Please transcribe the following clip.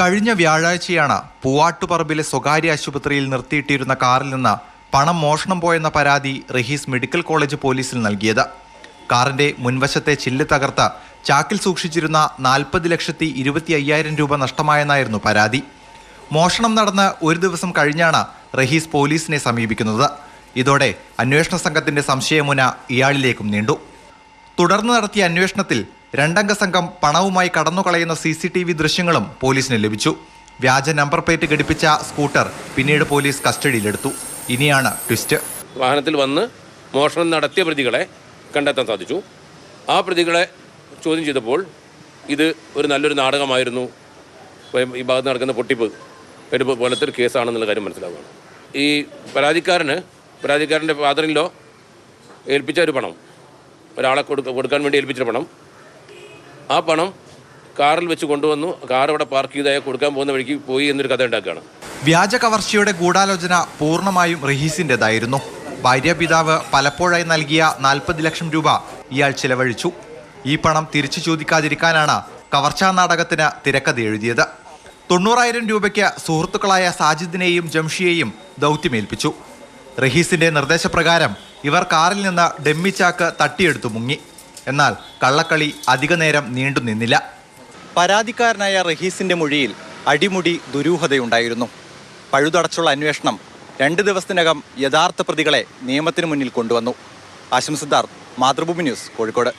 കഴിഞ്ഞ വ്യാഴാഴ്ചയാണ് പൂവാട്ടുപറമ്പിലെ സ്വകാര്യ ആശുപത്രിയിൽ നിർത്തിയിട്ടിരുന്ന കാറിൽ നിന്ന് പണം മോഷണം പോയെന്ന പരാതി റഹീസ് മെഡിക്കൽ കോളേജ് പോലീസിൽ നൽകിയത്. കാറിന്റെ മുൻവശത്തെ ചില്ല് തകർത്ത് ചാക്കിൽ സൂക്ഷിച്ചിരുന്ന 40,25,000 രൂപ നഷ്ടമായെന്നായിരുന്നു പരാതി. മോഷണം നടന്ന് ഒരു ദിവസം കഴിഞ്ഞാണ് റഹീസ് പോലീസിനെ സമീപിക്കുന്നത്. ഇതോടെ അന്വേഷണ സംഘത്തിന്റെ സംശയമുന ഇയാളിലേക്കും നീണ്ടു. തുടർന്ന് നടത്തിയ അന്വേഷണത്തിൽ 2 അംഗ സംഘം പണവുമായി കടന്നുകളയുന്ന CCTV ദൃശ്യങ്ങളും പോലീസിന് ലഭിച്ചു. വ്യാജ നമ്പർ പ്ലേറ്റ് ഘടിപ്പിച്ച സ്കൂട്ടർ പിന്നീട് പോലീസ് കസ്റ്റഡിയിലെടുത്തു. ഇനിയാണ് ട്വിസ്റ്റ്. വാഹനത്തിൽ വന്ന് മോഷണം നടത്തിയ പ്രതികളെ കണ്ടെത്താൻ സാധിച്ചു. ആ പ്രതികളെ ചോദ്യം ചെയ്തപ്പോൾ ഇത് ഒരു നല്ലൊരു നാടകമായിരുന്നു, ഈ ഭാഗത്ത് നടക്കുന്ന പൊട്ടിപ്പ് എടുപ്പ് പോലത്തെ ഒരു കേസാണെന്നുള്ള കാര്യം മനസ്സിലാവുകയാണ്. ഈ പരാതിക്കാരൻ്റെ ഫാദറിലോ ഏൽപ്പിച്ച ഒരു പണം, ഒരാളെ കൊടുക്കാൻ വേണ്ടി ഏൽപ്പിച്ച പണം, ആ പണം കാറിൽ വെച്ച് കൊണ്ടുവന്നു, കാർ ഇവിടെ പാർക്ക് ചെയ്ത് കൊടുക്കാൻ പോകുന്ന വഴിക്ക് പോയി എന്നൊരു കഥ ഉണ്ടാക്കുകയാണ്. വ്യാജ കവർച്ചയുടെ ഗൂഢാലോചന പൂർണ്ണമായും റഹീസിൻ്റെതായിരുന്നു. ഭാര്യാപിതാവ് പലപ്പോഴായി നൽകിയ 40 ലക്ഷം രൂപ ഇയാൾ ചിലവഴിച്ചു. ഈ പണം തിരിച്ചു ചോദിക്കാതിരിക്കാനാണ് കവർച്ചാ നാടകത്തിന് തിരക്കഥ എഴുതിയത്. 90,000 രൂപയ്ക്ക് സുഹൃത്തുക്കളായ സാജിദിനെയും ജംഷിയെയും ദൗത്യമേൽപ്പിച്ചു. റഹീസിന്റെ നിർദ്ദേശപ്രകാരം ഇവർ കാറിൽ നിന്ന് ഡെമ്മിച്ചാക്ക് തട്ടിയെടുത്തു മുങ്ങി. എന്നാൽ കള്ളക്കളി അധിക നേരം നീണ്ടു നിന്നില്ല. പരാതിക്കാരനായ റഹീസിന്റെ മൊഴിയിൽ അടിമുടി ദുരൂഹതയുണ്ടായിരുന്നു. പഴുതടച്ചുള്ള അന്വേഷണം 2 ദിവസത്തിനകം യഥാർത്ഥ പ്രതികളെ നിയമത്തിന് മുന്നിൽ കൊണ്ടുവന്നു. ആശംസിദ്ധാർത്ഥ്, മാതൃഭൂമി ന്യൂസ്, കോഴിക്കോട്.